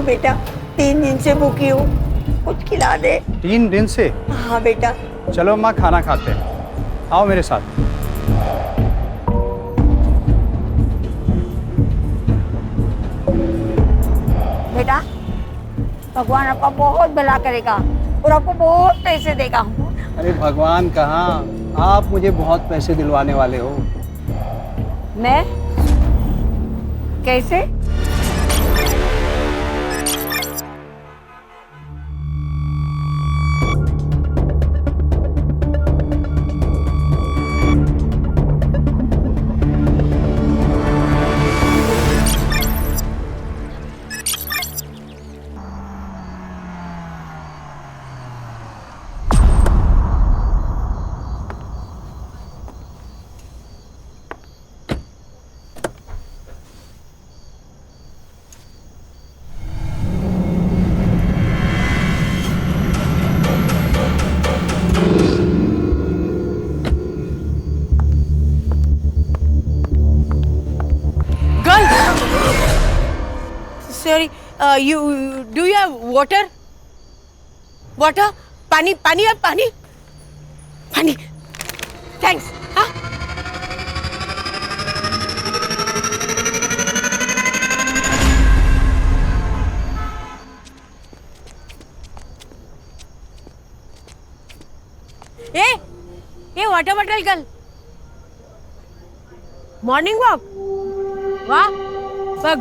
बेटा, 3 दिन से भूखी हूँ, कुछ खिला दे। 3 दिन से? हाँ बेटा। चलो अम्मा खाना खाते हैं, आओ मेरे साथ। बेटा, भगवान आपका बहुत भला करेगा और आपको बहुत पैसे देगा। अरे भगवान कहाँ, आप मुझे बहुत पैसे दिलवाने वाले हो। मैं? कैसे? Sorry, do you have water? Water? पानी है पानी? पानी. Thanks. हाँ? ये water bottle girl. Morning walk. Wow,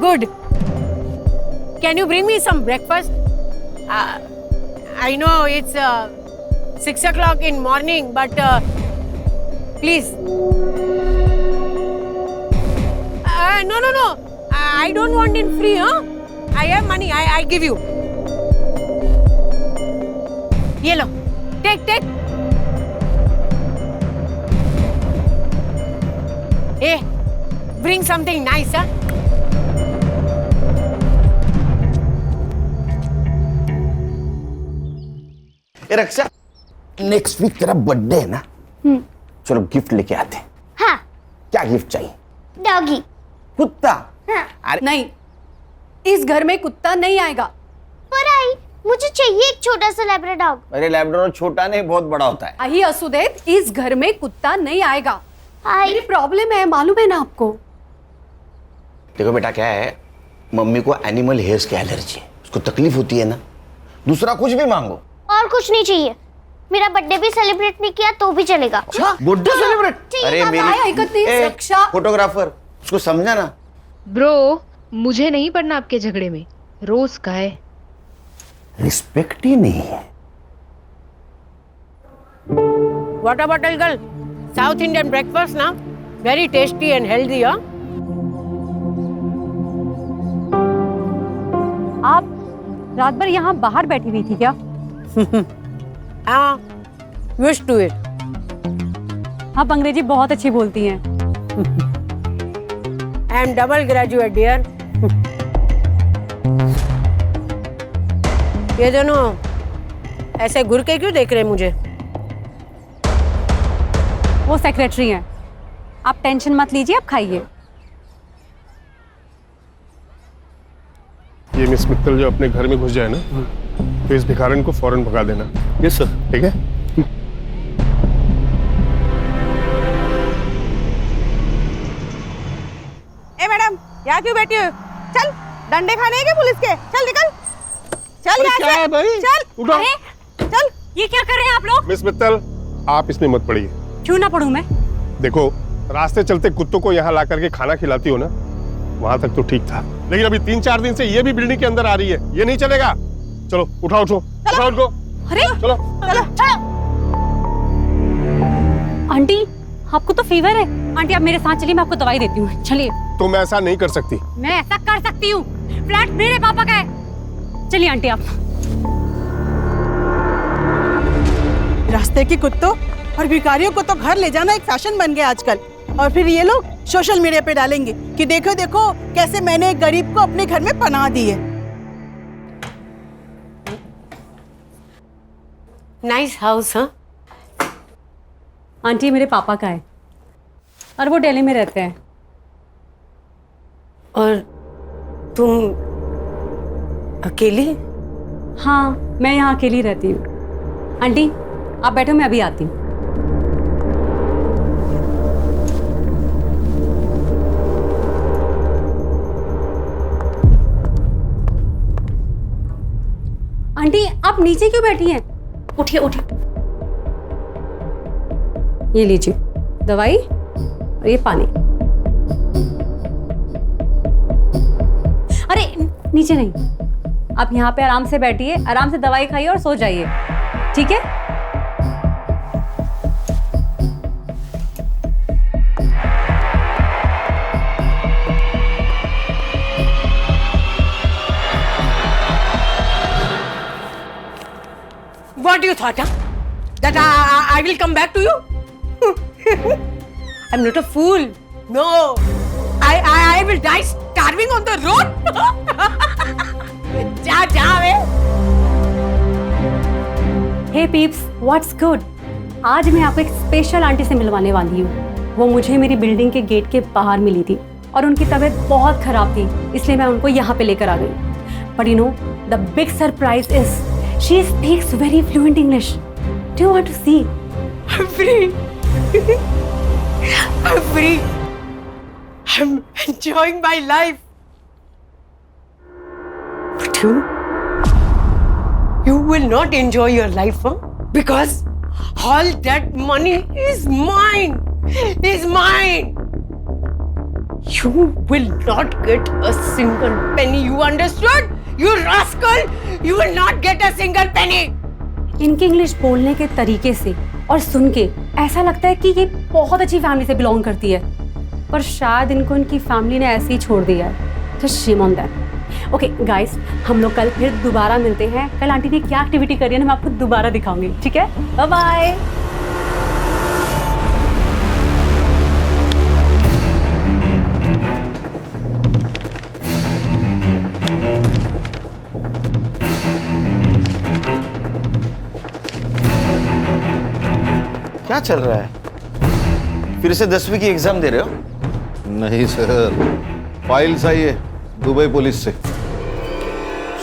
good. Can you bring me some breakfast? I know it's 6 o'clock in morning, but please. No. I don't want it free, huh? I have money. I give you. Ye lo. Take. Hey, bring something nice, huh? Raksha, next week तेरा birthday है ना? चलो gift लेके आते हैं। हाँ। क्या gift चाहिए? डॉगी। कुत्ता? हाँ। अरे नहीं, इस घर में कुत्ता नहीं आएगा। पर आई, मुझे चाहिए एक छोटा सा लैब्राडोर डॉग। अरे लैब्राडोर छोटा नहीं, बहुत बड़ा होता है। आई असुदेव, इस घर में कुत्ता नहीं आएगा। आई। मेरी प्रॉब्लम है, मालूम है ना आपको। देखो बेटा, क्या है, मम्मी को एनिमल हेयर्स की एलर्जी है, उसको तकलीफ होती है ना। दूसरा कुछ भी मांगो। और कुछ नहीं चाहिए। मेरा बर्थडे भी सेलिब्रेट नहीं किया तो भी चलेगा। Birthday celebrate? अरे मेरी फोटोग्राफर, उसको समझा ना। ब्रो, मुझे नहीं पड़ना आपके झगड़े में। रोज का है। रिस्पेक्ट ही नहीं है। Water bottle girl. South Indian breakfast ना, very tasty and healthy, huh? आप रात भर यहाँ बाहर बैठी हुई थी क्या? हाँ, used to it. आप अंग्रेजी बहुत अच्छी बोलती हैं। I am double graduate, dear. ये दोनों ऐसे घूर के क्यों देख रहे हैं मुझे? वो सेक्रेटरी हैं। आप टेंशन मत लीजिए, आप खाइए। ये मिस मित्तल जो अपने घर में घुस जाए ना, तो इस भिखारन को फौरन भगा देना। Yes sir. ठीक है। ए मैडम, यहाँ क्यों बैठी हो? चल, डंडे खाने हैं क्या पुलिस के? चल निकल। चल यहाँ से। क्या है भाई? चल। उठो। अरे, चल। ये क्या कर रहे हैं आप लोग? मिस मित्तल, आप इसमें मत पड़िए। क्यों ना पढ़ूं मैं? देखो, रास्ते चलते कुत्तों को यहाँ ला करके खाना खिलाती हो ना, वहां तक तो ठीक था, लेकिन अभी 3-4 दिन से ये भी बिल्डिंग के अंदर आ रही है, ये नहीं चलेगा। चलो उठाओ उनको। अरे चलो। आंटी, आपको तो फीवर है। आंटी आप मेरे साथ चलिए, मैं आपको दवाई देती हूँ। चलिए। तुम ऐसा नहीं कर सकती। मैं ऐसा कर सकती हूँ, फ्लैट मेरे पापा का है। चलिए आंटी आप। रास्ते के कुत्तों और भिखारियों को तो घर ले जाना एक फैशन बन गया आजकल, और फिर ये लोग सोशल मीडिया पे डालेंगे कि देखो देखो कैसे मैंने एक गरीब को अपने घर में पनाह दी है। नाइस हाउस, हाँ? आंटी मेरे पापा का है और वो दिल्ली में रहते हैं। और तुम अकेली? हाँ, मैं यहाँ अकेली रहती हूँ। आंटी आप बैठो, मैं अभी आती हूँ। आंटी आप नीचे क्यों बैठी हैं? उठिए उठिए। ये लीजिए दवाई और ये पानी। अरे नीचे नहीं, आप यहाँ पे आराम से बैठिए, आराम से दवाई खाइए और सो जाइए, ठीक है? What do you thought, huh? That I will come back to you? I'm not a fool. No. I will die starving on the road. जा वे. हे पीप्स, व्हाट्स गुड? आज मैं आपको एक स्पेशल आंटी से मिलवाने वाली हूँ। वो मुझे मेरी बिल्डिंग के गेट के बाहर मिली थी और उनकी तबीयत बहुत खराब थी, इसलिए मैं उनको यहाँ पे लेकर आ गई। But you know the big surprise is she speaks very fluent English. Do you want to see? I'm free. I'm free. I'm enjoying my life. But you will not enjoy your life, huh? Because all that money is mine. Is mine. You will not get a single penny. You understood? You rascal! You will not get a single penny. इनके English बोलने के तरीके से और सुन के ऐसा लगता है कि ये बहुत अच्छी फैमिली से बिलोंग करती है, पर शायद इनको इनकी फैमिली ने ऐसे ही छोड़ दिया है। Just shame on them. Okay guys, हम लोग कल फिर दोबारा मिलते हैं। कल आंटी ने क्या एक्टिविटी करी है ना मैं आपको दोबारा दिखाऊंगी, ठीक है? Bye bye. क्या चल रहा है? फिर से 10वीं की एग्जाम दे रहे हो? नहीं सर, फाइल्स आई है दुबई पुलिस से।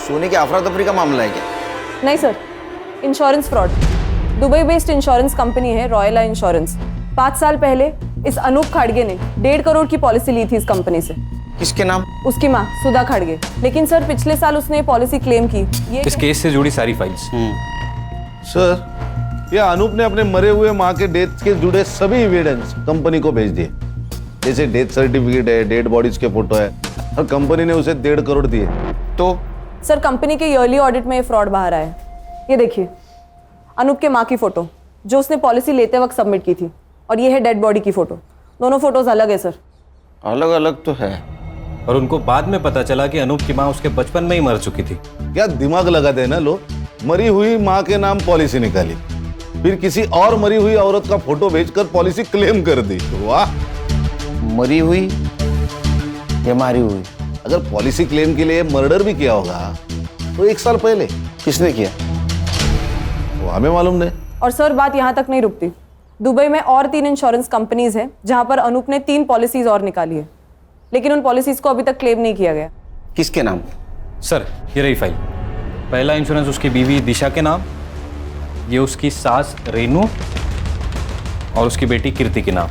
सोने की अफरा तफरी का मामला है क्या? नहीं sir, insurance fraud. Dubai based insurance company है रॉयला इंश्योरेंस। 5 साल पहले इस अनूप खाड़गे ने 1.5 करोड़ की पॉलिसी ली थी इस कंपनी से। किसके नाम? उसकी माँ सुधा खाड़गे। लेकिन सर पिछले साल उसने पॉलिसी क्लेम की। ये इस केस से जुड़ी सारी फाइल्स। सर, यह अनूप ने अपने मरे हुए माँ के डेथ के जुड़े सभी एविडेंस कंपनी को भेज दिए, जैसे डेथ सर्टिफिकेट है, डेड बॉडीज के फोटो है, और कंपनी ने उसे 1.5 करोड़ दिए। तो सर कंपनी के ईयरली ऑडिट में ये फ्रॉड बाहर आया है। ये देखिए अनूप के माँ की फोटो जो उसने पॉलिसी लेते वक्त सबमिट की थी, और ये है डेड बॉडी की फोटो। दोनों फोटोज अलग है सर। अलग अलग तो है, और उनको बाद में पता चला कि अनूप की माँ उसके बचपन में ही मर चुकी थी। क्या दिमाग लगाते हैं ना लोग? मरी हुई माँ के नाम पॉलिसी निकाली, फिर किसी और मरी हुई औरत का फोटो भेजकर पॉलिसी क्लेम कर दी। वाह! मरी हुई या मारी हुई? अगर पॉलिसी क्लेम के लिए मर्डर भी किया होगा तो 1 साल पहले। किसने किया? वो हमें मालूम नहीं। और सर बात यहाँ तक नहीं रुकती। दुबई में और 3 इंश्योरेंस कंपनीज हैं जहाँ पर अनूप ने 3 पॉलिसीज और निकाली है, लेकिन उन पॉलिसीज को अभी तक क्लेम नहीं किया गया। किसके नाम? सर ये रही फाइल। पहला इंश्योरेंस उसकी बीवी दिशा के नाम, ये उसकी सास रेनू और उसकी बेटी कीर्ति के नाम।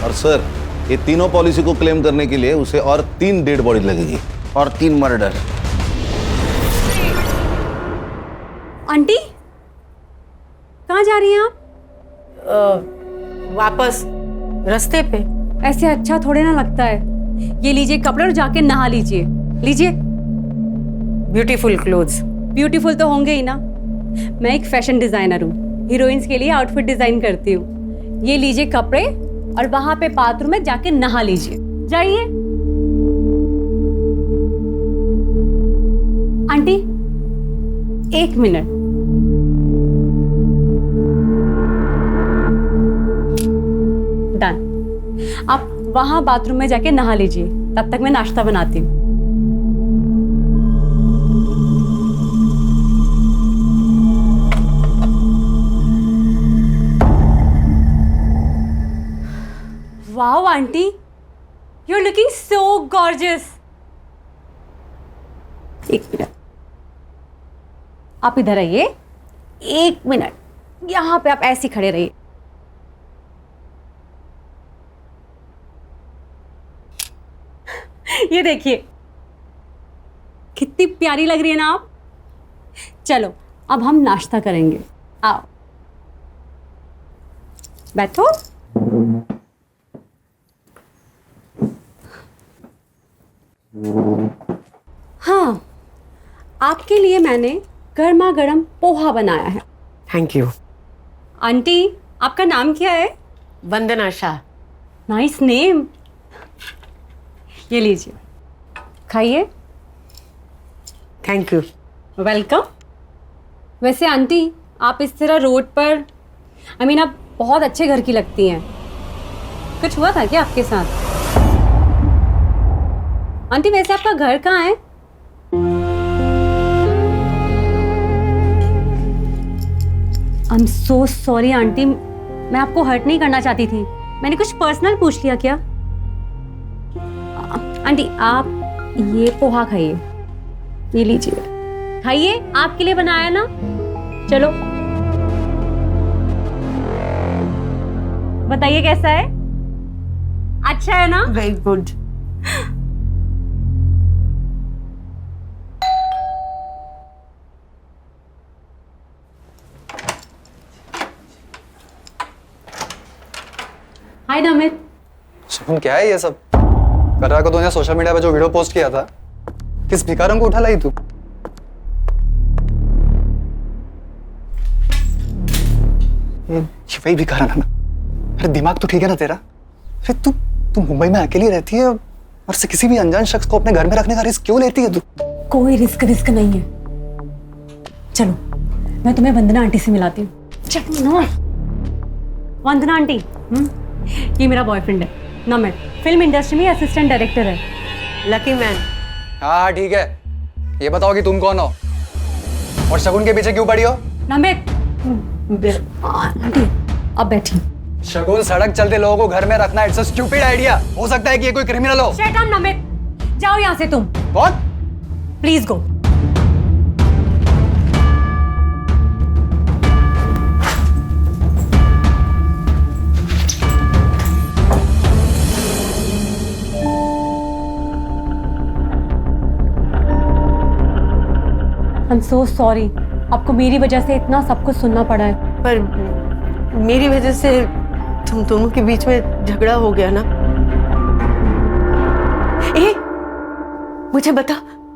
और सर ये तीनों पॉलिसी को क्लेम करने के लिए उसे और 3 डेड बॉडी लगेगी और 3 मर्डर। आंटी कहाँ जा रही हैं आप? वापस रास्ते पे। ऐसे अच्छा थोड़े ना लगता है। ये लीजिए कपड़े और जाके नहा लीजिए। लीजिए। Beautiful clothes. ब्यूटीफुल तो होंगे ही ना, मैं एक फैशन डिजाइनर हूँ, हीरोइंस के लिए आउटफिट डिजाइन करती हूँ। ये लीजिए कपड़े और वहां पे बाथरूम में जाके नहा लीजिए। जाइए। Aunty 1 minute. डन। आप वहां बाथरूम में जाके नहा लीजिए, तब तक मैं नाश्ता बनाती हूँ। Wow, auntie, you're looking so gorgeous. एक मिनट, आप इधर आइए। 1 मिनट, यहाँ पे आप ऐसे ही खड़े रहिए। ये देखिए कितनी प्यारी लग रही है ना आप। चलो अब हम नाश्ता करेंगे, आओ बैठो। हाँ, आपके लिए मैंने गर्मा गर्म पोहा बनाया है। Thank you. आंटी, आपका नाम क्या है? वंदना शाह। Nice name. ये लीजिए, खाइए। Thank you. वेलकम। वैसे आंटी, आप इस तरह रोड पर आप बहुत अच्छे घर की लगती हैं। कुछ हुआ था क्या आपके साथ? आंटी वैसे आपका घर कहाँ है? I am so sorry aunty, मैं आपको हर्ट नहीं करना चाहती थी। मैंने कुछ पर्सनल पूछ लिया क्या? आंटी आप ये पोहा खाइए, ये लीजिए, खाइए, आपके लिए बनाया ना। चलो बताइए कैसा है? अच्छा है ना? Very good. हाय नमित। सुन, क्या है ये सब? कर रहा को तूने सोशल मीडिया पे जो वीडियो पोस्ट किया था, किस भिखारन को उठा लाई तू? ये वही भिखारन है ना? अरे दिमाग तो ठीक है ना तेरा? अरे तू मुंबई में अकेली रहती है और से किसी भी अनजान शख्स को अपने घर में रखने का रिस्क क्यों लेती है तू? कोई रिस्क नहीं है। चलो मैं तुम्हें वंदना आंटी से मिलाती हूँ। चलो ना। वंदना आंटी, ये मेरा बॉयफ्रेंड है नमित, फिल्म इंडस्ट्री में असिस्टेंट डायरेक्टर है। Lucky man. हाँ ठीक है, ये बताओ कि तुम कौन हो और शगुन के पीछे क्यों पड़ी हो? नमित, आंटी अब बैठी। शगुन सड़क चलते लोगों को घर में रखना इट्स अ स्टूपिड आइडिया। हो सकता है कि ये कोई क्रिमिनल हो। शट अप नमित, जाओ यहाँ से तुम। कौन? Please go. I am so sorry, आपको मेरी वजह से इतना सब कुछ सुनना पड़ा है। पर मेरी वजह से तुम दोनों के बीच में झगड़ा हो गया ना। ए, मुझे बता,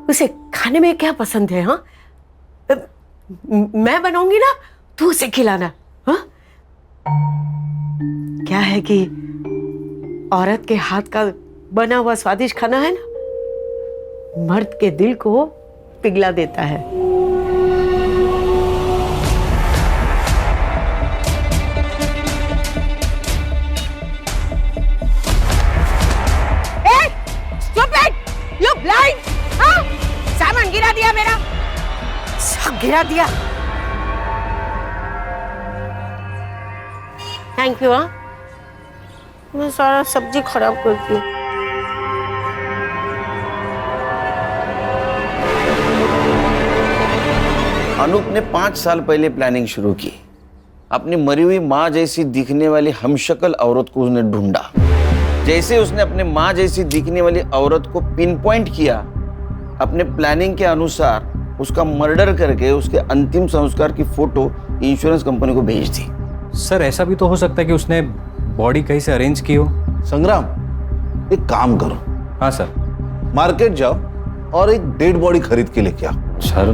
उसे खाने में क्या पसंद है? हाँ, मैं बनाऊंगी ना, तू उसे खिलाना। हाँ, क्या है कि औरत के हाथ का बना हुआ स्वादिष्ट खाना है ना, मर्द के दिल को पिघला देता है। You blind? हाँ? सामान गिरा दिया मेरा, सब गिरा दिया। Thank you. हाँ, मैं सारा सब्जी खराब करती हूँ। अनूप ने 5 साल पहले प्लानिंग शुरू की। अपनी मरी हुई माँ जैसी दिखने वाली हमशक्ल औरत को उसने ढूंढा। जैसे उसने अपने माँ जैसी दिखने वाली औरत को पिन पॉइंट किया, अपने प्लानिंग के अनुसार उसका मर्डर करके उसके अंतिम संस्कार की फोटो इंश्योरेंस कंपनी को भेज दी। सर ऐसा भी तो हो सकता है कि उसने बॉडी कहीं से अरेंज की हो। संग्राम, एक काम करो। हाँ सर। मार्केट जाओ और एक डेड बॉडी खरीद के लेके आओ। सर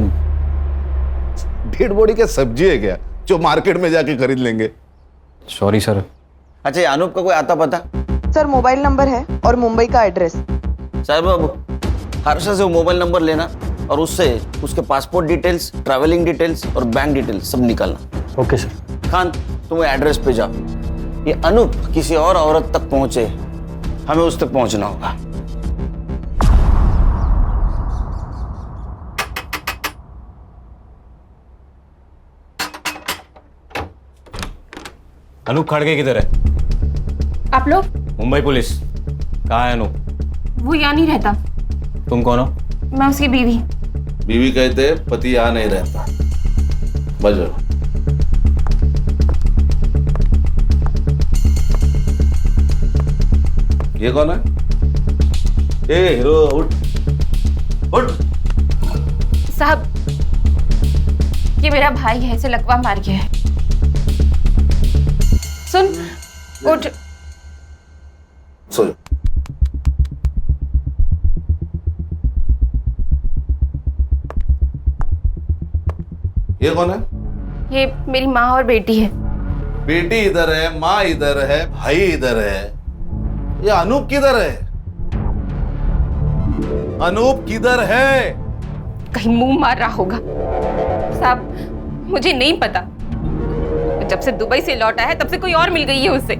डेड बॉडी क्या सब्जी है क्या जो मार्केट में जाके खरीद लेंगे? Sorry sir. अच्छा, ये अनूप का कोई आता पता? सर मोबाइल नंबर है और मुंबई का एड्रेस। साहब अब हर्षा से वो मोबाइल नंबर लेना और उससे उसके पासपोर्ट डिटेल्स, ट्रैवलिंग डिटेल्स और बैंक डिटेल्स सब निकालना। Okay sir. खान, तुम वो एड्रेस पे जाओ। ये अनूप किसी और औरत तक पहुंचे, हमें उस तक पहुंचना होगा। अनूप खड़गे किधर है? आप लोग? मुंबई पुलिस। कहाँ है अनूप? वो यहाँ नहीं रहता। तुम कौन हो? मैं उसकी बीवी। बीवी कहते पति यहाँ नहीं रहता। बजो। ये कौन है? ए हीरो, उठ उठ। साहब, ये मेरा भाई है, इसे लकवा मार गया है। सुन, उठ। सो ये कौन है? ये मेरी माँ और बेटी है। बेटी इधर है, माँ इधर है, भाई इधर है। ये अनूप किधर है? अनूप किधर है? कहीं मुंह मार रहा होगा। साहब, मुझे नहीं पता। जब से दुबई से लौटा है तब से कोई और मिल गई है उसे,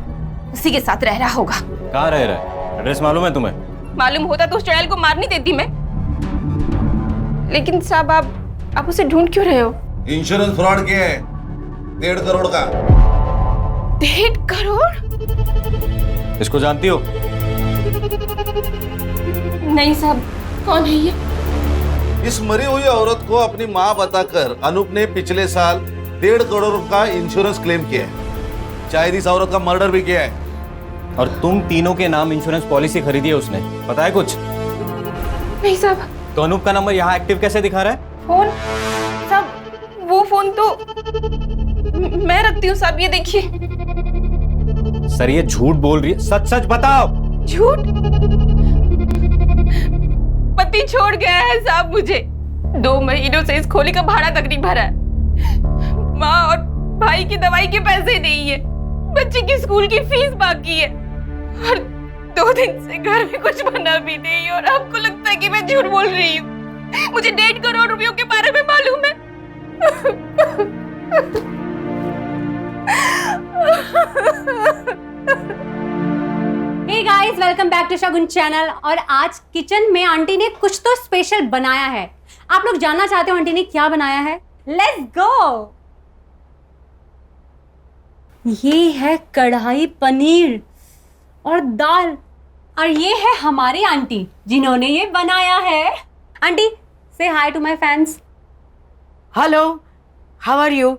उसी के साथ रह रहा होगा। कहाँ रह रहा है? एड्रेस मालूम है तुम्हें? मालूम होता तो उस चुड़ैल को मार नहीं देती मैं। लेकिन साहब, आप उसे ढूंढ क्यों रहे हो? इंश्योरेंस फ्रॉड किया है 1.5 करोड़ का। 1.5 करोड़? इसको जानती हो? नहीं साहब, कौन है ये? इस मरी हुई औरत को अपनी माँ बताकर अनूप ने पिछले साल 1.5 करोड़ का इंश्योरेंस क्लेम किया है। शायद इस औरत का मर्डर भी किया है। और तुम तीनों के नाम इंश्योरेंस पॉलिसी खरीदी है उसने, पता है कुछ? नहीं साहब। तो अनूप का नंबर यहाँ एक्टिव कैसे दिखा रहा है? फोन? साहब, वो फोन तो मैं रखती हूँ साहब, ये देखिए। सर, ये झूठ बोल रही है, सच सच बताओ। झूठ? पति छोड़ गया है साहब मुझे। 2 महीनों से इस खोली का भाड़ा तक नहीं भरा है। माँ और भाई की दवाई के पैसे नहीं है, बच्चे की स्कूल की फीस बाकी है, और 2 दिन से घर में कुछ बना भी नहीं। और आपको लगता है कि मैं झूठ बोल रही हूँ? मुझे 1.5 करोड़ रुपयों के बारे में मालूम है। Hey guys, welcome back to Shagun channel. और आज किचन में आंटी ने कुछ तो स्पेशल बनाया है। आप लोग जानना चाहते हो आंटी ने क्या बनाया है? Let's go. ये है कढ़ाई पनीर और दाल, और ये है हमारी आंटी जिन्होंने ये बनाया है। आंटी, से hi to my fans. Hello, how are you?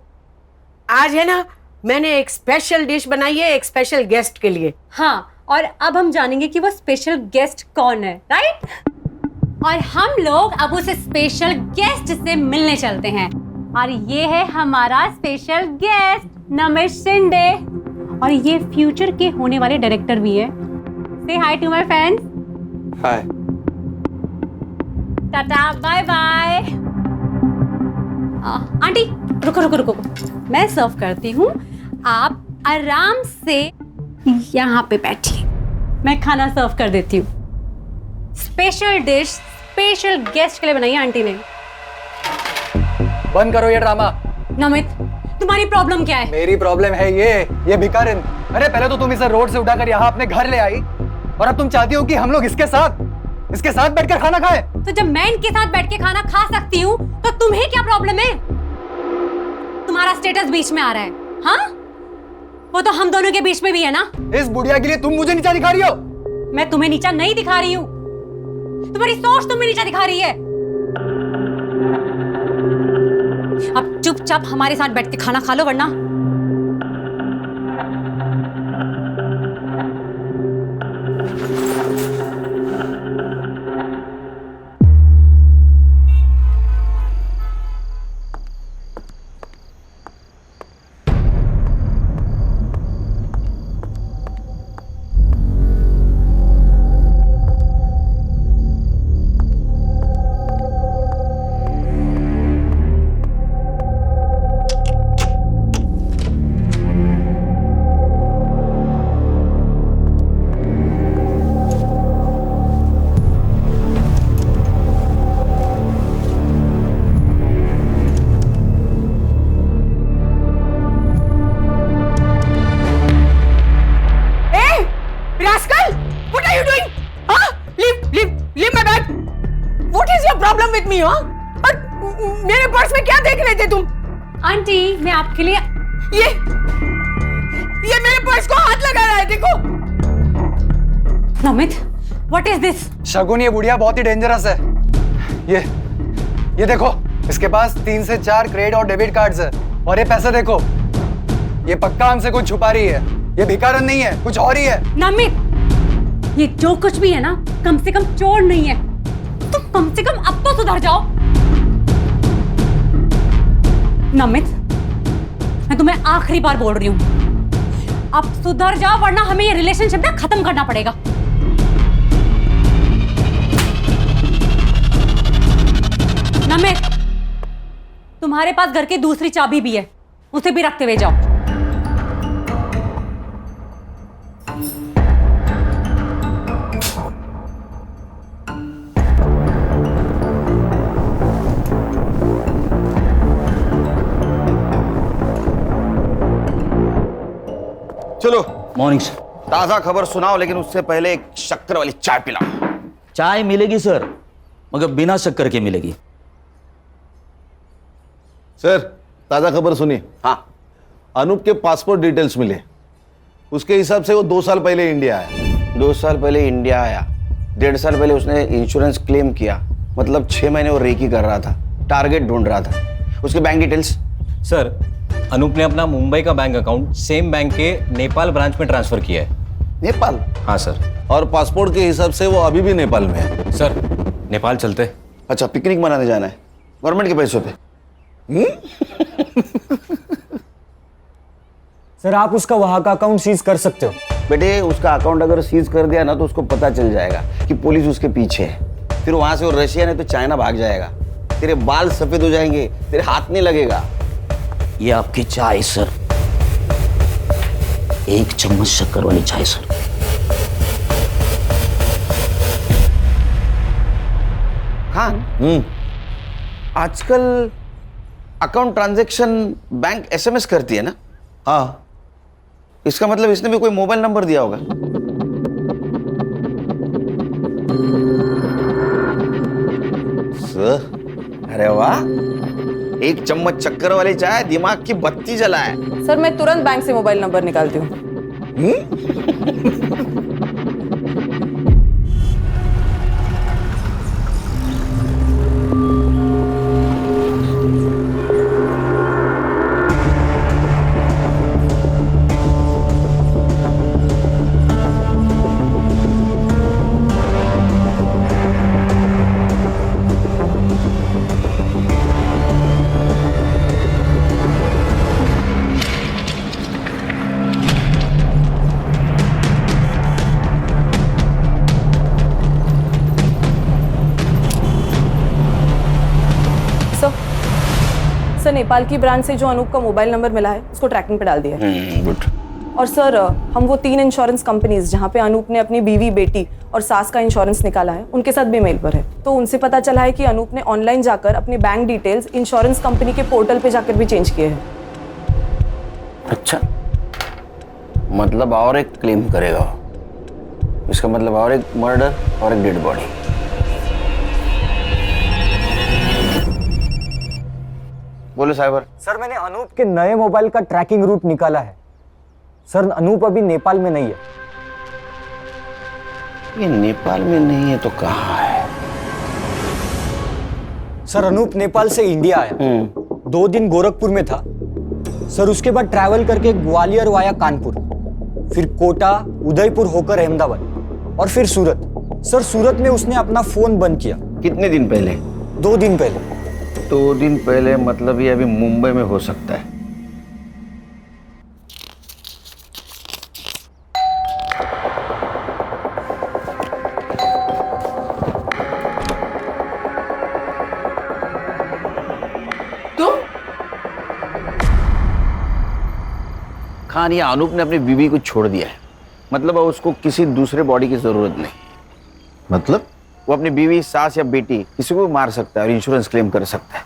आज है ना, मैंने एक स्पेशल डिश बनाई है एक स्पेशल गेस्ट के लिए। हाँ, और अब हम जानेंगे कि वो स्पेशल गेस्ट कौन है, राइट? और हम लोग अब उस स्पेशल गेस्ट से मिलने चलते हैं। और ये है हमारा स्पेशल गेस्ट नमित शिंदे, और ये फ्यूचर के होने वाले डायरेक्टर भी है। से hi to my fans. Hi. Tata, bye bye. Aunty रुको रुको रुको, मैं सर्व करती हूँ, आप आराम से यहाँ पे बैठिए, मैं खाना सर्व कर देती हूँ। स्पेशल डिश स्पेशल गेस्ट के लिए बनाई है आंटी ने। बंद करो ये ड्रामा। नमित, तुम्हारी प्रॉब्लम क्या है? मेरी प्रॉब्लम है ये भिखारिन। अरे पहले तो तुम इसे रोड से उठाकर यहाँ अपने घर ले आई, और अब तुम चाहती हो कि हम लोग इसके साथ बैठकर खाना खाएं। तो जब मैं इनके साथ बैठ के खाना खा सकती हूँ तो तुम्हें क्या प्रॉब्लम है? तुम्हारा स्टेटस बीच में आ रहा है। हाँ, वो तो हम दोनों के बीच में भी है ना। इस बुढ़िया के लिए तुम मुझे नीचा दिखा रही हो? मैं तुम्हें नीचा नहीं दिखा रही हूँ, तुम्हारी सोच तुम्हें नीचा दिखा रही है। अब चुपचाप हमारे साथ बैठ के खाना खा लो, वरना मेरे पर्स में क्या देख रहे थे तुम? आंटी, मैं आपके लिए ये मेरे पर्स को हाथ लगा रहा है, देखो। Namit, what is this? Shagun, ये बुढ़िया बहुत ही डेंजरस है। ये देखो, इसके पास 3 से 4 क्रेडिट और डेबिट कार्ड्स है। और ये पैसे देखो, ये पक्का हमसे कुछ छुपा रही है। ये भिखारन नहीं है, कुछ और ही है। नमित, ये जो कुछ भी है ना, कम से कम चोर नहीं है। तुम कम से कम अब तो सुधर जाओ। नमित, मैं तुम्हें आखिरी बार बोल रही हूँ, अब सुधर जाओ वरना हमें ये रिलेशनशिप ना खत्म करना पड़ेगा। नमित, तुम्हारे पास घर की दूसरी चाबी भी है, उसे भी रखते हुए जाओ। चलो मॉर्निंग सर। ताजा खबर सुनाओ, लेकिन उससे पहले एक शक्कर वाली चाय पिलाओ। चाय मिलेगी सर, मगर बिना शक्कर के मिलेगी। सर ताजा खबर सुनिए। हाँ, अनूप के पासपोर्ट डिटेल्स मिले। उसके हिसाब से वो 2 साल पहले इंडिया आया। 2 साल पहले इंडिया आया, 1.5 साल पहले उसने इंश्योरेंस क्लेम किया, मतलब 6 महीने वो रेकी कर रहा था, टारगेट ढूंढ रहा था। उसके बैंक डिटेल्स? सर, अनूप ने अपना मुंबई का बैंक अकाउंट सेम बैंक के नेपाल ब्रांच में ट्रांसफर किया है। नेपाल? हाँ सर। और पासपोर्ट के हिसाब से वो अभी भी नेपाल में है। सर, नेपाल चलते। अच्छा, पिकनिक मनाने जाना है गवर्नमेंट के पैसों पे? सर, आप उसका वहां का अकाउंट सीज कर सकते हो। बेटे, उसका अकाउंट अगर सीज कर दिया ना तो उसको पता चल जाएगा कि पुलिस उसके पीछे है। फिर वहां से वो रशिया नहीं तो चाइना भाग जाएगा। तेरे बाल सफेद हो जाएंगे, तेरे हाथ नहीं लगेगा। ये आपकी चाय सर, 1 चम्मच शक्कर वाली चाय सर। खान, आजकल अकाउंट ट्रांजैक्शन बैंक एसएमएस करती है ना? हाँ। इसका मतलब इसने भी कोई मोबाइल नंबर दिया होगा। सर, अरे वाह, 1 चम्मच चक्कर वाली चाय दिमाग की बत्ती जलाए। सर, मैं तुरंत बैंक से मोबाइल नंबर निकालती हूँ। सर, नेपाल की ब्रांच से जो अनूप का मोबाइल नंबर मिला है उसको ट्रैकिंग पे डाल दिया है। गुड। और सर, हम वो 3 इंश्योरेंस कंपनीज जहाँ पे अनूप ने अपनी बीवी, बेटी और सास का इंश्योरेंस निकाला है, उनके साथ भी मेल पर है। तो उनसे पता चला है कि अनूप ने ऑनलाइन जाकर अपनी बैंक डिटेल्स इंश्योरेंस कंपनी के पोर्टल पे जाकर भी चेंज किए हैं। अच्छा, मतलब और एक क्लेम करेगा। इसका मतलब और एक मर्डर और एक डेड बॉडी। बोलो साइबर। सर, मैंने अनूप के नए मोबाइल का ट्रैकिंग रूट निकाला है। सर, अनूप अभी नेपाल में नहीं है। ये नेपाल में नहीं है तो कहाँ है? सर, अनूप नेपाल से इंडिया आया, 2 दिन गोरखपुर में था। सर, उसके बाद ट्रैवल करके ग्वालियर वाया कानपुर, फिर कोटा, उदयपुर होकर अहमदाबाद और फिर सूरत। सर, सूरत में उसने अपना फोन बंद किया। कितने दिन पहले? 2 दिन पहले। 2 दिन पहले मतलब ये अभी मुंबई में हो सकता है। खान, ये अनूप ने अपनी बीवी को छोड़ दिया है, मतलब अब उसको किसी दूसरे बॉडी की जरूरत नहीं। मतलब? वो अपनी बीवी, सास या बेटी किसी को भी मार सकता है और इंश्योरेंस क्लेम कर सकता है।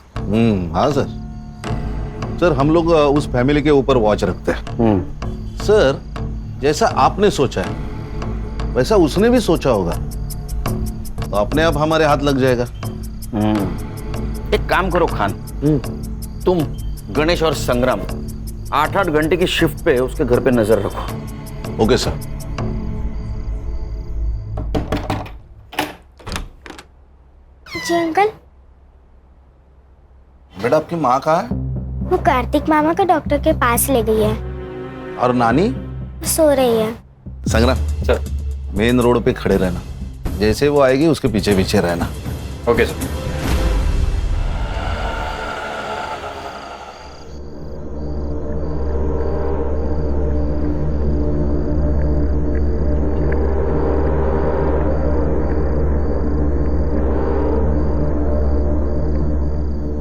हाँ सर। सर, हम लोग उस फैमिली के ऊपर वॉच रखते हैं। सर, जैसा आपने सोचा है वैसा उसने भी सोचा होगा, तो अपने आप हमारे हाथ लग जाएगा। एक काम करो खान, तुम गणेश और संग्राम 8-8 घंटे की शिफ्ट पे उसके घर पे नजर रखो। Okay sir. जी अंकल। बेटा आपकी माँ कहाँ है? वो कार्तिक मामा का डॉक्टर के पास ले गई है। और नानी? सो रही है। संग्राम सर, मेन रोड पे खड़े रहना, जैसे वो आएगी उसके पीछे पीछे रहना। Okay sir.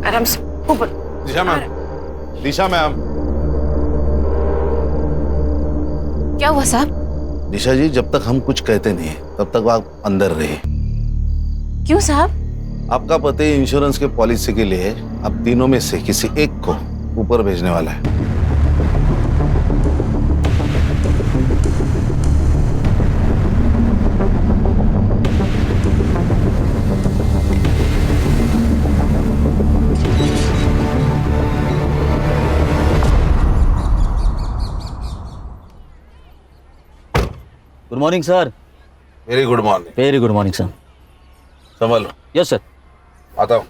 आराम से ऊपर। दिशा मैम, दिशा मैम। क्या हुआ साहब? दिशा जी, जब तक हम कुछ कहते नहीं तब तक आप अंदर रहिए। क्यों साहब? आपका पति इंश्योरेंस के पॉलिसी के लिए आप तीनों में से किसी एक को ऊपर भेजने वाला है। Good morning sir. Very good morning. Very good morning sir. संभालो। Yes sir. आता हूँ।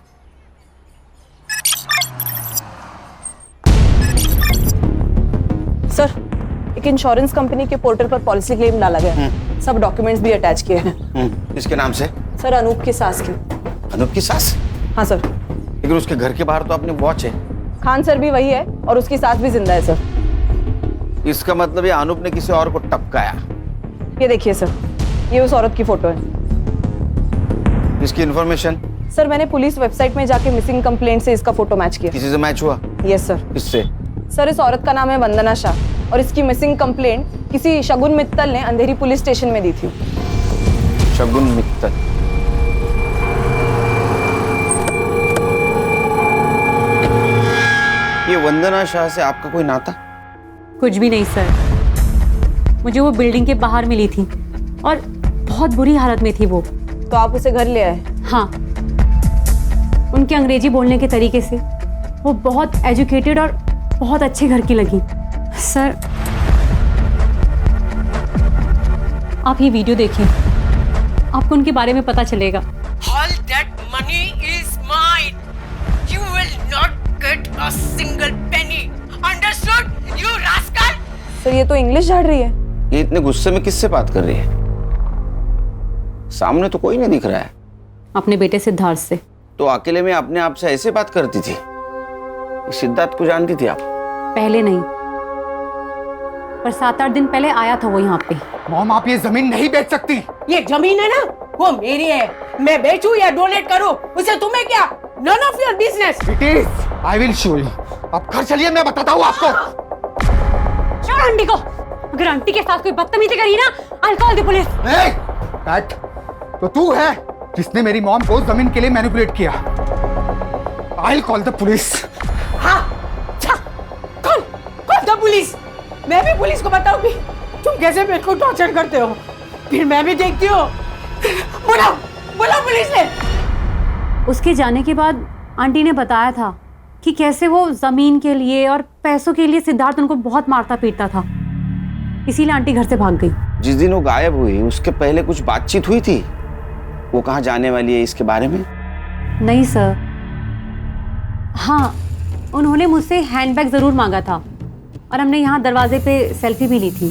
सर, एक इंश्योरेंस कंपनी के पोर्टल पर पॉलिसी क्लेम डाला गया। सब डॉक्यूमेंट्स भी अटैच किए हैं। किसके नाम से? सर, अनूप की सास की। अनूप की सास? हाँ सर। लेकिन उसके घर के बाहर तो अपनी वॉच है। खान सर भी वही है और उसकी सास भी जिंदा है सर। इसका मतलब ये अनूप ने किसी और को टपकाया। ये देखिए सर, ये उस औरत की फोटो है। इसकी इन्फॉर्मेशन? सर, मैंने पुलिस वेबसाइट में जाके मिसिंग कंप्लेंट से इसका फोटो मैच किया। किसी से मैच हुआ? Yes sir. किससे? सर, इस औरत का नाम है वंदना शाह और इसकी मिसिंग कंप्लेंट किसी शगुन मित्तल ने अंधेरी पुलिस स्टेशन में दी थी। शगुन मित्तल? ये वंदना शाह से आपका कोई नाता? कुछ भी नहीं सर, मुझे वो बिल्डिंग के बाहर मिली थी और बहुत बुरी हालत में थी वो। तो आप उसे घर ले आए? हाँ, उनके अंग्रेजी बोलने के तरीके से वो बहुत एजुकेटेड और बहुत अच्छे घर की लगी। सर, आप ये वीडियो देखिए, आपको उनके बारे में पता चलेगा। All that money is mine. You will not get a single penny. Understood, you rascal? Sir, ये तो इंग्लिश झाड़ रही है। ये इतने गुस्से में किससे बात कर रही है? सामने तो कोई नहीं दिख रहा है। अपने बेटे सिद्धार्थ से। तो अकेले में अपने आप से ऐसे बात करती थी? सिद्धार्थ को जानती थी आप? पहले नहीं, पर 7-8 दिन पहले आया था वो यहाँ पे। मॉम, आप ये जमीन नहीं बेच सकती। ये जमीन है ना, वो मेरी है। मैं बेचूं या डोनेट करूं, उसे तुम्हें क्या? None of your business. It is. I will show you. आप घर चलिए, मैं बताता हूँ आपको। छोड़ आंटी को। अगर आंटी के साथ कोई बदतमीजी करी ना, I'll call the police. Cat, तो तू है जिसने मेरी मॉम को जमीन के लिए मैनिपुलेट किया। I'll call the police. हाँ, कौन द पुलिस? मैं भी पुलिस को बताऊंगी तुम कैसे मेरे को टॉर्चर करते हो। फिर मैं भी देखती हूँ। बुलाओ पुलिस ने। उसके जाने के बाद आंटी ने बताया था कि कैसे वो जमीन के लिए और पैसों के लिए सिद्धार्थ उनको बहुत मारता पीटता था, इसीलिए आंटी घर से भाग गई। जिस दिन वो गायब हुई उसके पहले कुछ बातचीत हुई थी? वो कहाँ जाने वाली है इसके बारे में? नहीं सर। हाँ, उन्होंने मुझसे हैंडबैग जरूर मांगा था और हमने यहाँ दरवाजे पे सेल्फी भी ली थी।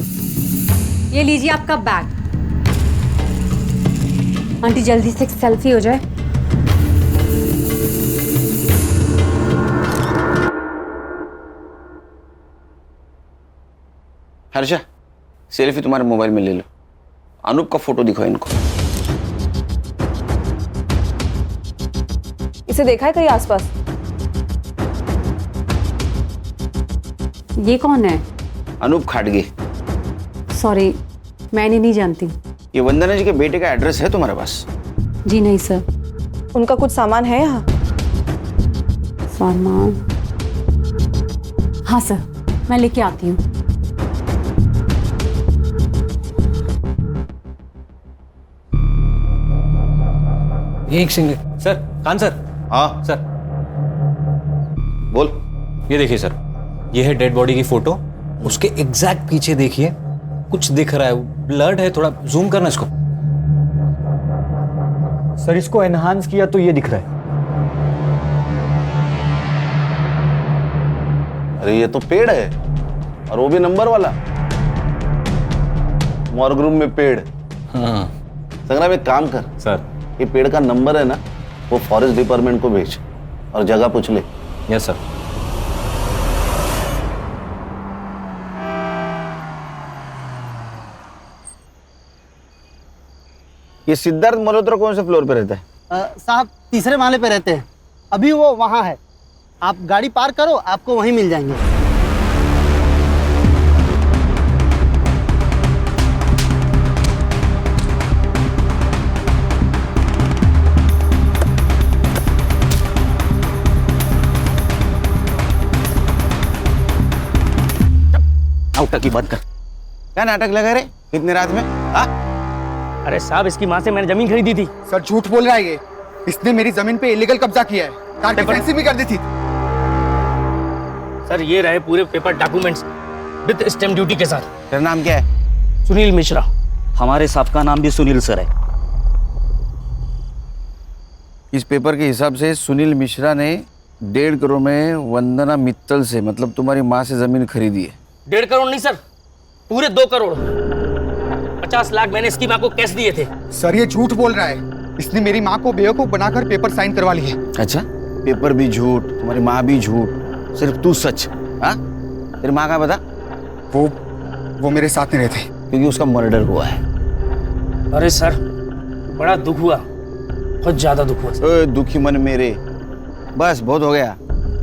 ये लीजिए आपका बैग। आंटी जल्दी से एक सेल्फी हो जाए। हर्षा, सेल्फी तुम्हारे मोबाइल में ले लो। अनूप का फोटो दिखाओ इनको। इसे देखा है कहीं आसपास? ये कौन है? अनूप खाटगे। सॉरी, मैंने नहीं जानती। ये वंदना जी के बेटे का एड्रेस है तुम्हारे पास? जी नहीं सर। उनका कुछ सामान है यहाँ? सामान? हाँ सर, मैं लेके आती हूँ। एक सिंगल सर। खान सर। हाँ सर, बोल। ये देखिए सर, ये है डेड बॉडी की फोटो। उसके एग्जैक्ट पीछे देखिए, कुछ दिख रहा है, ब्लड है। थोड़ा जूम करना इसको। सर, इसको एनहांस किया तो ये दिख रहा है। अरे ये तो पेड़ है, और वो भी नंबर वाला, मॉर्ग रूम में पेड़। हाँ संग्राम एक काम कर सर। ये पेड़ का नंबर है ना, वो फॉरेस्ट डिपार्टमेंट को भेज और जगह पूछ ले। Yes sir. ये सिद्धार्थ मल्होत्रा कौन से फ्लोर पे रहता है? साहब तीसरे माले पे रहते हैं, अभी वो वहाँ है। आप गाड़ी पार करो, आपको वहीं मिल जाएंगे। नाटक की बात कर। क्या नाटक लगा रहे इतने रात में? हाँ? अरे साहब, इसकी माँ से मैंने जमीन खरीदी थी। सर झूठ बोल रहा है ये। इसने मेरी जमीन पे इलीगल कब्जा किया है, कार की फैंसी भी कर दी थी। सर ये रहे पूरे paper documents with stamp duty के साथ। तेरा नाम क्या है? सुनील मिश्रा। हमारे साहब का नाम भी सुनील सर है। इस पेपर के हिसाब से सुनील मिश्रा ने 1.5 करोड़ में वंदना मित्तल से, मतलब तुम्हारी माँ से जमीन खरीदी है। 1.5 करोड़ नहीं सर, पूरे 2 करोड़ 50 लाख मैंने इसकी माँ को कैश दिए थे। सर ये झूठ बोल रहा है। इसने मेरी माँ को बेवकूफ बनाकर पेपर साइन करवा लिए। अच्छा, पेपर भी झूठ, तुम्हारी माँ भी झूठ, सिर्फ तू सच। हाँ? तेरी माँ का बता? वो मेरे साथ नहीं रहते, क्योंकि उसका मर्डर हुआ है। अरे सर बड़ा दुख हुआ, बहुत ज्यादा दुख हुआ। ओए दुखी मन मेरे, बस बहुत हो गया।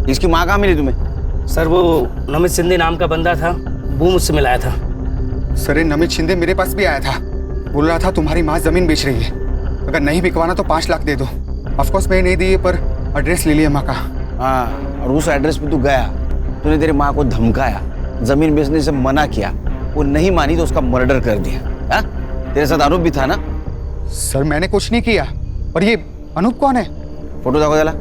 इसकी माँ कहाँ मिली तुम्हें? सर वो नमित शिंदे नाम का बंदा था, वो मुझसे मिलाया था। सर ये नमित शिंदे मेरे पास भी आया था, बोल रहा था तुम्हारी माँ जमीन बेच रही है, अगर नहीं बिकवाना तो 5 लाख दे दो। ऑफकोर्स मैंने नहीं दी, पर एड्रेस ले लिया माँ का। हाँ, और उस एड्रेस पे तू गया, तूने तेरी माँ को धमकाया, जमीन बेचने से मना किया, वो नहीं मानी तो उसका मर्डर कर दिया। हाँ? तेरे साथ अनूप भी था ना? सर मैंने कुछ नहीं किया। और ये अनूप कौन है? फोटो देखो जरा।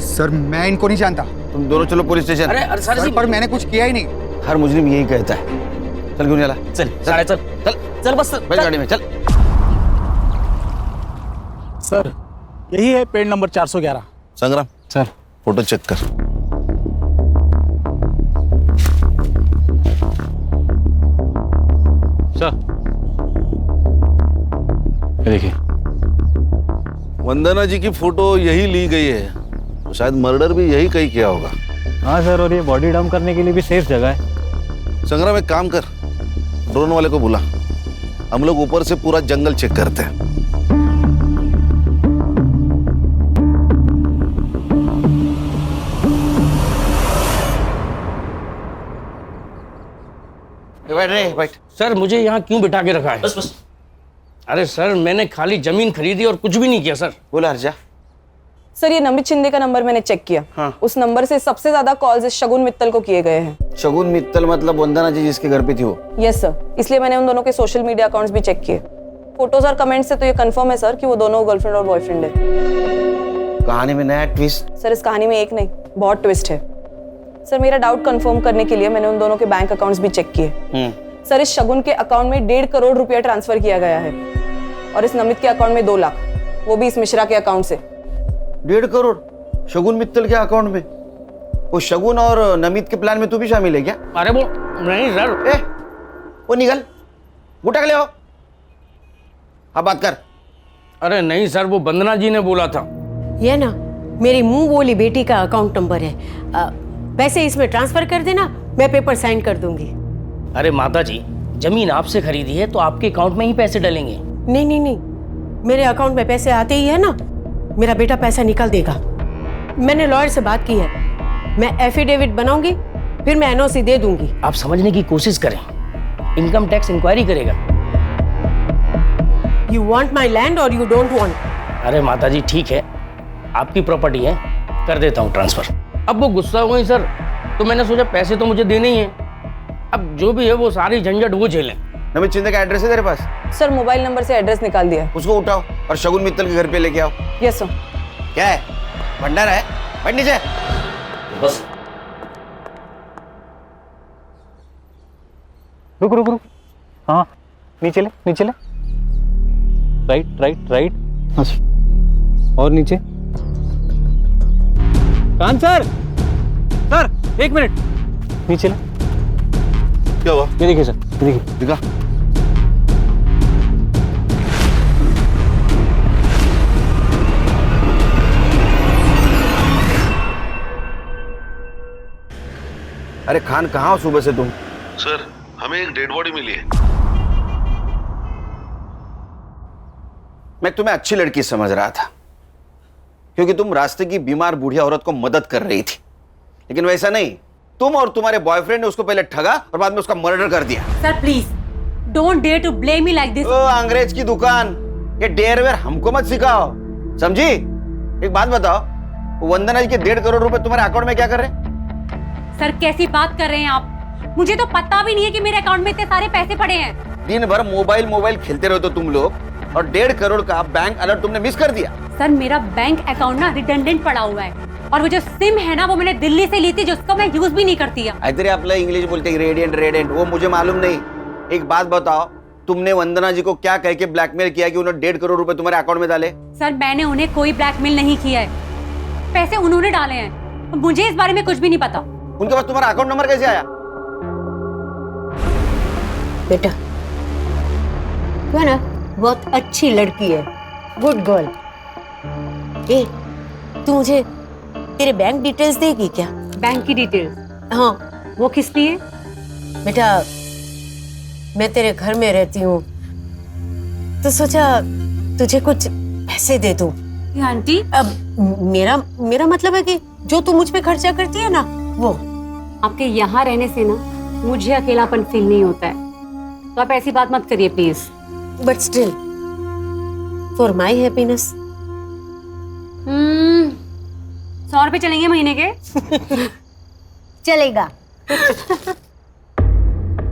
सर मैं इनको नहीं जानता। तुम दोनों चलो पुलिस स्टेशन। अरे सर पर मैंने कुछ किया ही नहीं। हर मुजरिम यही कहता है। चल क्यों नहीं चला? चल चल बस बैठ गाड़ी में चल। सर यही है पेड़ नंबर 411। संग्राम सर फोटो चेक कर। सर देखिए, वंदना जी की फोटो यही ली गई है, तो शायद मर्डर भी यही कहीं किया होगा। हाँ सर, और ये बॉडी डंप करने के लिए भी सेफ जगह है। संग्राम एक काम कर, ड्रोन वाले को बुला, हम लोग ऊपर से पूरा जंगल चेक करते हैं। बैठ रे, बैठ। सर मुझे यहाँ क्यों बिठा के रखा है? बस अरे सर मैंने खाली जमीन खरीदी और कुछ भी नहीं किया सर। बोला हर्षा। सर ये नमित शिंदे का नंबर मैंने चेक किया। हाँ। उस नंबर से सबसे ज्यादा कॉल्स शगुन मित्तल को किए गए हैं। शगुन मित्तल मतलब वंदना जी जिसके घर पे थी वो? यस सर, इसलिए मैंने उन दोनों के सोशल मीडिया अकाउंट्स भी चेक किए। फोटोज और कमेंट से तो ये कंफर्म है सर कि वो दोनों गर्लफ्रेंड और बॉयफ्रेंड है। कहानी में नया ट्विस्ट? सर इस कहानी में एक नहीं, बहुत ट्विस्ट है। सर मेरा डाउट कंफर्म करने के लिए मैंने उन दोनों के बैंक अकाउंट्स भी चेक किए। सर इस शगुन के अकाउंट में 1.5 करोड़ रुपया ट्रांसफर किया गया है, और इस नमित के अकाउंट में 2 लाख, वो भी इस मिश्रा के अकाउंट से। 1.5 करोड़ शगुन मित्तल के अकाउंट में? वो शगुन और नमित के प्लान में तू भी शामिल है क्या? अरे वो नहीं सर। वो निकल, गुटक ले आओ, अब बात कर। अरे नहीं सर, वो वंदना जी ने बोला था। ये ना मेरी मुंह बोली बेटी का अकाउंट नंबर है, पैसे इसमें ट्रांसफर कर देना, मैं पेपर साइन कर दूंगी। अरे माता जी, जमीन आपसे खरीदी है तो आपके अकाउंट में ही पैसे डलेंगे। नहीं नहीं नहीं, मेरे अकाउंट में पैसे आते ही है ना, मेरा बेटा पैसा निकाल देगा। मैंने लॉयर से बात की है, मैं एफिडेविट बनाऊंगी, फिर मैं एनओसी दे दूंगी। आप समझने की कोशिश करें, इनकम टैक्स इंक्वायरी करेगा। यू वांट माई लैंड और यू डोंट वांट? अरे माता जी ठीक है, आपकी प्रॉपर्टी है, कर देता हूँ ट्रांसफर। अब वो गुस्सा हुई सर, तो मैंने सोचा पैसे तो मुझे देने ही हैं, अब जो भी है वो सारी झंझट वो झेलें। नमित शिंदे का एड्रेस है तेरे पास? सर मोबाइल नंबर से एड्रेस निकाल दिया है। उसको उठाओ और शगुन मित्तल के घर पे लेके आओ। Yes sir. क्या है, भंडारा है? बैठ नीचे। बस रुक रुक रुक, हाँ नीचे ले, नीचे ले, राइट राइट राइट, और नीचे। कान सर, सर एक मिनट नीचे ला। क्या हुआ? ये देखिए सर, ये देखिए। दिखा। अरे खान, कहाँ हो सुबह से तुम? सर, हमें एक डेड बॉडी मिली है। मैं तुम्हें अच्छी लड़की समझ रहा था, क्योंकि तुम रास्ते की बीमार बूढ़ी औरत को मदद कर रही थी, लेकिन वैसा नहीं। तुम और तुम्हारे बॉयफ्रेंड ने उसको पहले ठगा और बाद में उसका मर्डर कर दिया। Sir please don't dare to blame me like this. ओ अंग्रेज की दुकान, ये डेयर वेयर हमको मत सिखाओ, समझी? एक बात बताओ, वंदना जी के 1.5 करोड़ रुपए तुम्हारे अकाउंट में क्या कर रहे? सर कैसी बात कर रहे हैं आप? मुझे तो पता भी नहीं है कि मेरे अकाउंट में इतने सारे पैसे पड़े हैं। दिन भर मोबाइल खेलते रहते हो तुम लोग, और 1.5 करोड़ का बैंक अलर्ट तुमने मिस कर दिया। सर मेरा बैंक अकाउंट ना रिडंडेंट पड़ा हुआ है, और वो जो सिम है ना वो मैंने दिल्ली से ली थी, जिसको मैं यूज भी नहीं करती है। इधर आपला इंग्लिश बोलते रेडियंट, वो मुझे मालूम नहीं। एक बात बताओ, तुमने वंदना जी को क्या कह के ब्लैकमेल किया कि उन्होंने 1.5 करोड़ रुपए तुम्हारे अकाउंट में डाले? सर मैंने उन्हें कोई ब्लैकमेल नहीं किया है, पैसे उन्होंने डाले हैं, मुझे इस बारे में कुछ भी नहीं पता। उनके पास तुम्हारा अकाउंट नंबर कैसे आया? बेटा तू है ना बहुत अच्छी लड़की है, गुड गर्ल। ए तू मुझे तेरे बैंक डिटेल्स देगी क्या? बैंक की डिटेल्स? हाँ। वो किस लिए? बेटा मैं तेरे घर में रहती हूँ, तो सोचा तुझे कुछ पैसे दे दूं। आंटी अब मेरा मतलब है कि जो तू मुझ पे खर्चा करती है ना, वो। आपके यहाँ रहने से ना मुझे अकेलापन फील नहीं होता है, तो आप ऐसी बात मत करिए please. But still for my happiness. 100 रुपए चलेंगे महीने के? चलेगा।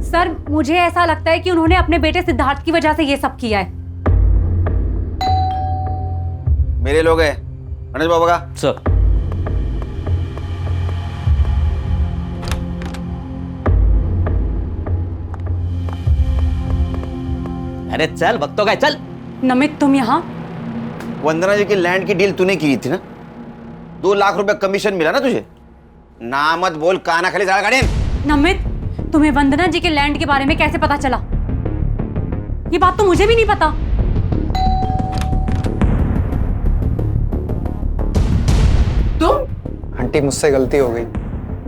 सर मुझे ऐसा लगता है कि उन्होंने अपने बेटे सिद्धार्थ की वजह से ये सब किया है। मेरे लोग हैं मनोज बाबा का। सर अरे चल, वक्त तो गए, चल। नमित तुम यहाँ? वंदना जी की लैंड की डील तूने की थी ना, 2 लाख रुपए कमीशन मिला ना तुझे? ना मत बोल, काना खाली सारा गाड़ी। नमित तुम्हें वंदना जी के लैंड के बारे में कैसे पता चला? ये बात तो मुझे भी नहीं पता। तुम? आंटी मुझसे गलती हो गई,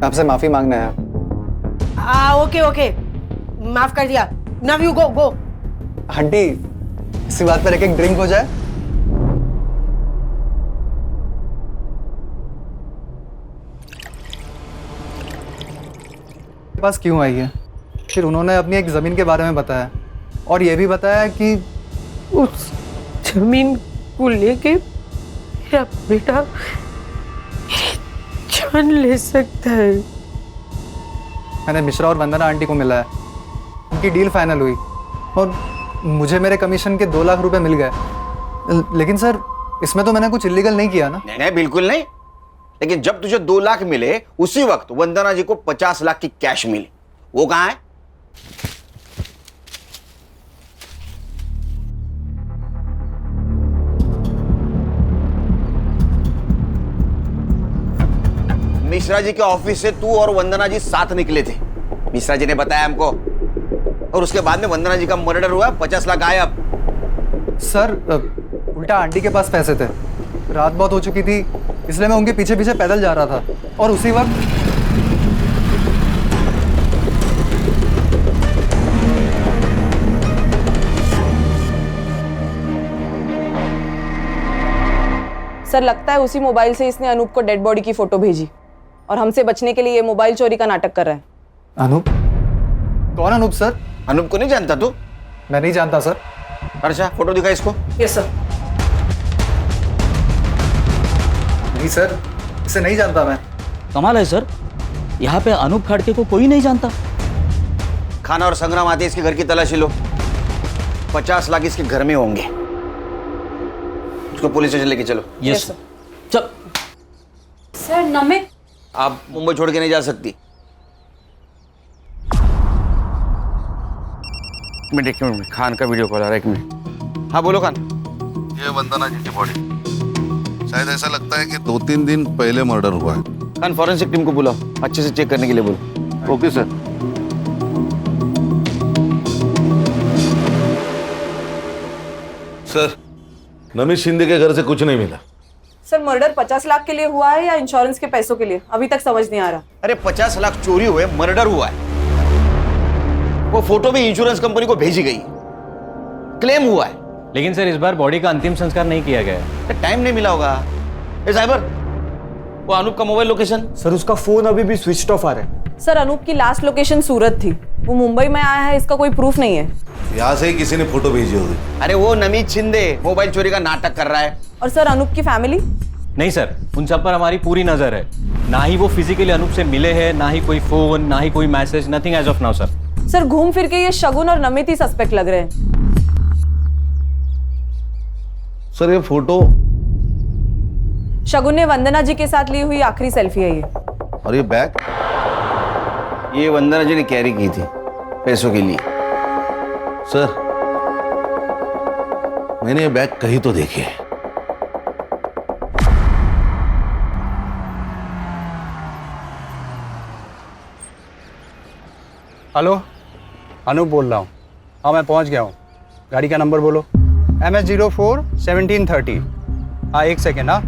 आपसे माफी मांगना है। ओके माफ कर दिया। Now you go. आंटी इसी बात पर एक ड्रिंक हो जाए। पास क्यों आई है? फिर उन्होंने अपनी एक जमीन के बारे में बताया, और ये भी बताया कि उस जमीन को लेके मेरा बेटा जान ले सकता है। मैंने मिश्रा और वंदना आंटी को मिला है, उनकी डील फाइनल हुई, और मुझे मेरे कमीशन के 2 लाख रुपए मिल गए। लेकिन सर इसमें तो मैंने कुछ इलीगल नहीं किया ना? नहीं बिल्कुल नहीं, लेकिन जब तुझे 2 लाख मिले उसी वक्त वंदना जी को 50 लाख की कैश मिली, वो कहां है? मिश्रा जी के ऑफिस से तू और वंदना जी साथ निकले थे, मिश्रा जी ने बताया हमको, और उसके बाद में वंदना जी का मर्डर हुआ, 50 लाख गायब। सर उल्टा आंटी के पास पैसे थे, रात बहुत हो चुकी थी, इसलिए मैं उनके पीछे पीछे पैदल जा रहा था, और उसी वक्त सर लगता है उसी मोबाइल से इसने अनूप को डेड बॉडी की फोटो भेजी, और हमसे बचने के लिए ये मोबाइल चोरी का नाटक कर रहा है। अनूप? कौन अनूप सर? अनूप को नहीं जानता तू? मैं नहीं जानता सर। अच्छा फोटो दिखा इसको। Yes sir. नहीं सर, इसे नहीं जानता मैं। कमाल है सर, यहाँ पे अनूप खड़के को कोई नहीं जानता। खाना और संग्राम आते इसके घर की तलाशी लो, 50 लाख इसके घर में होंगे, उसको पुलिस स्टेशन लेके चलो। Yes sir. चल। सर नमित आप मुंबई छोड़ के नहीं जा सकती। एक मिनट, खान का वीडियो कॉल आ रहा है, 1 मिनट। हाँ बोलो खान। ये वंदना जी की बॉडी शायद ऐसा लगता है कि 2-3 दिन पहले मर्डर हुआ है। खान फॉरेंसिक टीम को बुलाओ, अच्छे से चेक करने के लिए बोलो। Okay sir. Sir, Namit Shinde के घर से कुछ नहीं मिला। सर मर्डर 50 लाख के लिए हुआ है या इंश्योरेंस के पैसों के लिए, अभी तक समझ नहीं आ रहा। अरे 50 लाख चोरी हुए, मर्डर हुआ है। वो फोटो भी इंश्योरेंस कंपनी को भेजी गई, क्लेम हुआ है। लेकिन सर इस बार बॉडी का अंतिम संस्कार नहीं किया गया है। टाइम नहीं मिला होगा। ए साइबर, वो अनूप का मोबाइल लोकेशन? सर उसका फोन अभी भी स्विच ऑफ आ रहा है। सर अनूप की लास्ट लोकेशन सूरत थी, वो मुंबई में आया है इसका कोई प्रूफ नहीं है। यहाँ से ही किसी ने फोटो भेजी होगी। अरे वो नमित शिंदे मोबाइल चोरी का नाटक कर रहा है। और सर अनूप की फैमिली? नहीं सर, उन सब पर हमारी पूरी नजर है। ना ही वो फिजिकली अनूप से मिले हैं, ना ही कोई फोन, ना ही कोई message, nothing as of now sir. Sir घूम फिर के ये शगुन और नमित ही सस्पेक्ट लग रहे हैं। सर ये फोटो शगुन ने वंदना जी के साथ ली हुई आखिरी सेल्फी है ये। और ये बैग? ये वंदना जी ने कैरी की थी पैसों के लिए। सर मैंने ये बैग कहीं तो देखी है। हेलो, अनूप बोल रहा हूँ। हाँ मैं पहुँच गया हूँ। गाड़ी का नंबर बोलो। MS04 1730। हाँ 1 सेकेंड। हाँ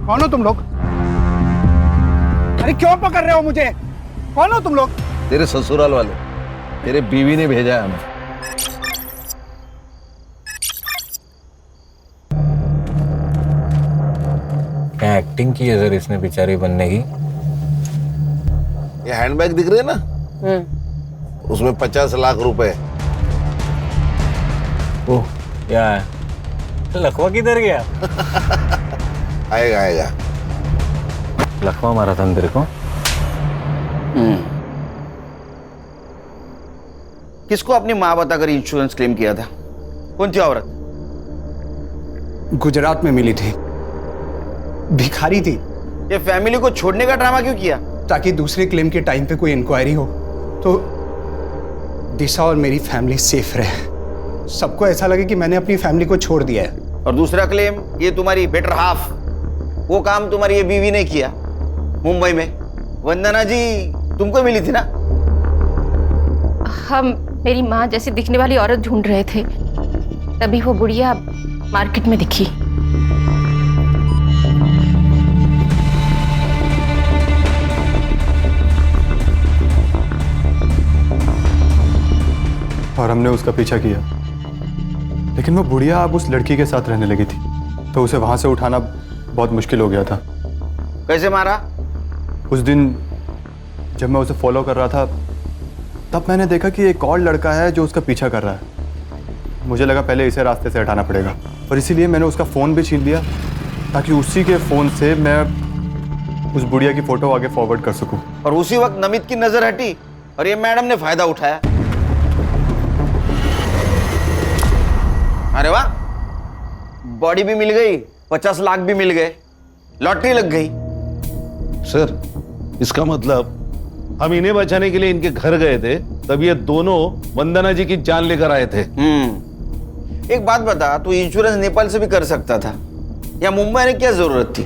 कौन हो तुम लोग? अरे क्यों पकड़ रहे हो मुझे? कौन हो तुम लोग? तेरे ससुराल वाले, तेरे बीवी ने भेजा है हमें। क्या एक्टिंग की है सर इसने बेचारी बनने की। ये हैंडबैग दिख रहे हैं ना, उसमें 50 लाख रुपए। ओह क्या है? लखवा किधर गया? आएगा आएगा। लखवा मारा था तेरे को? किसको अपनी माँ बताकर इंश्योरेंस क्लेम किया था? कौन थी औरत? गुजरात में मिली थी, भिखारी थी। ये फैमिली को छोड़ने का ड्रामा क्यों किया? ताकि दूसरे क्लेम के टाइम पे कोई इंक्वायरी हो तो दिशा और मेरी फैमिली सेफ रहे। सबको ऐसा लगे कि मैंने अपनी फैमिली को छोड़ दिया है। और दूसरा क्लेम, ये तुम्हारी बेटर हाफ, वो काम तुम्हारी ये बीवी ने किया मुंबई में। वंदना जी तुमको मिली थी ना? हम मेरी माँ जैसी दिखने वाली औरत ढूंढ रहे थे, तभी वो बुढ़िया मार्केट में दिखी। और हमने उसका पीछा किया, लेकिन वो बुढ़िया अब उस लड़की के साथ रहने लगी थी, तो उसे वहां से उठाना बहुत मुश्किल हो गया था। कैसे मारा? उस दिन जब मैं उसे फॉलो कर रहा था, तब मैंने देखा कि एक और लड़का है जो उसका पीछा कर रहा है। मुझे लगा पहले इसे रास्ते से हटाना पड़ेगा, और इसीलिए मैंने उसका फ़ोन भी छीन लिया ताकि उसी के फ़ोन से मैं उस बुढ़िया की फ़ोटो आगे फॉरवर्ड कर सकूं। और उसी वक्त नमित की नजर हटी और ये मैडम ने फायदा उठाया। अरे वाह, बॉडी भी मिल गई, 50 लाख भी मिल गए, लॉटरी लग गई। सर इसका मतलब हम इन्हें बचाने के लिए इनके घर गए थे, तब ये दोनों वंदना जी की जान लेकर आए थे। एक बात बता, तू इंश्योरेंस नेपाल से भी कर सकता था, या मुंबई में क्या जरूरत थी?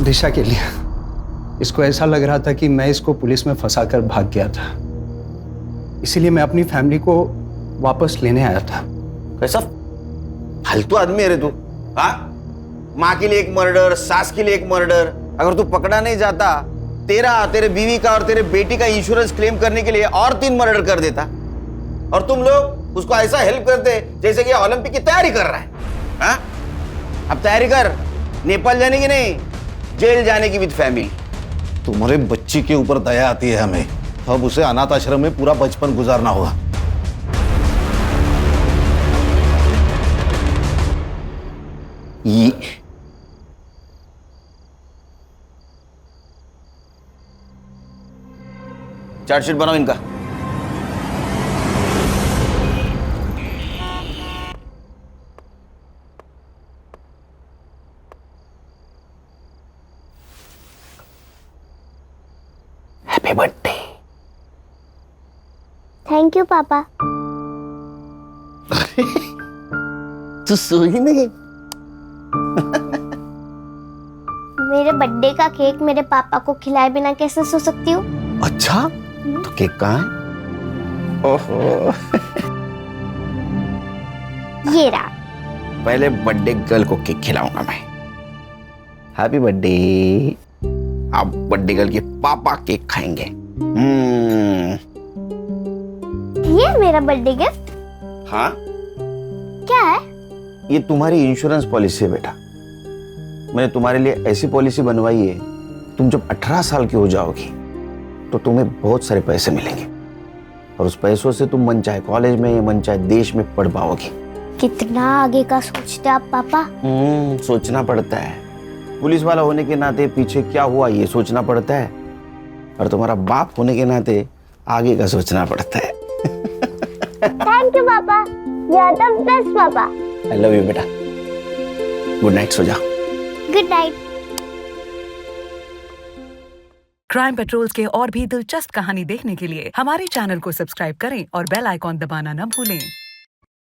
दिशा के लिए। इसको ऐसा लग रहा था कि मैं इसको पुलिस में फंसाकर भाग गया था, इसीलिए मैं अपनी फैमिली को वापस लेने आया था। कैसा फालतू आदमी है रे तू? हाँ, माँ के लिए एक मर्डर, सास के लिए एक मर्डर। अगर तू पकड़ा नहीं जाता, तेरे बीवी का और तेरे बेटी का इंश्योरेंस क्लेम करने के लिए और 3 मर्डर कर देता, और तुम लोग उसको ऐसा हेल्प करते जैसे कि ओलंपिक की तैयारी कर रहा है। हाँ? अब तैयारी कर, नेपाल जाने की नहीं, जेल जाने की विद फैमिली। तुम्हारे बच्ची के ऊपर दया आती है हमें, अब उसे अनाथ आश्रम में पूरा बचपन गुजारना होगा। ये चार्जशीट बनाओ इनका। Happy birthday. थैंक यू पापा। तू सोई नहीं? मेरे बर्थडे का केक मेरे पापा को खिलाए बिना कैसे सो सकती हूँ? अच्छा, तो केक कहाँ है? ओहो। ये रहा। पहले बर्थडे गर्ल को केक खिलाऊंगा मैं। Happy birthday. अब बर्थडे गर्ल के पापा केक खाएंगे। ये मेरा बर्थडे गिफ्ट? हाँ, क्या है? ये तुम्हारी इंश्योरेंस पॉलिसी है बेटा। मैंने तुम्हारे लिए ऐसी पॉलिसी बनवाई है, तुम जब 18 साल की हो जाओगी तो तुम्हें बहुत सारे पैसे मिलेंगे और उस पैसों से तुम मन चाहे कॉलेज में या मन चाहे देश में पढ़ पाओगी। कितना आगे का सोचते आप पापा? सोचना पड़ता है। पुलिस वाला होने के नाते पीछे क्या हुआ ये सोचना पड़ता है, और तुम्हारा बाप होने के नाते आगे का सोचना पड़ता है। थैंक यू पापा, यू आर द बेस्ट पापा। आई लव यू बेटा। गुड नाइट, सो जाओ। Good night. क्राइम पेट्रोल्स के और भी दिलचस्प कहानी देखने के लिए हमारे चैनल को सब्सक्राइब करें और बेल आइकॉन दबाना न भूलें।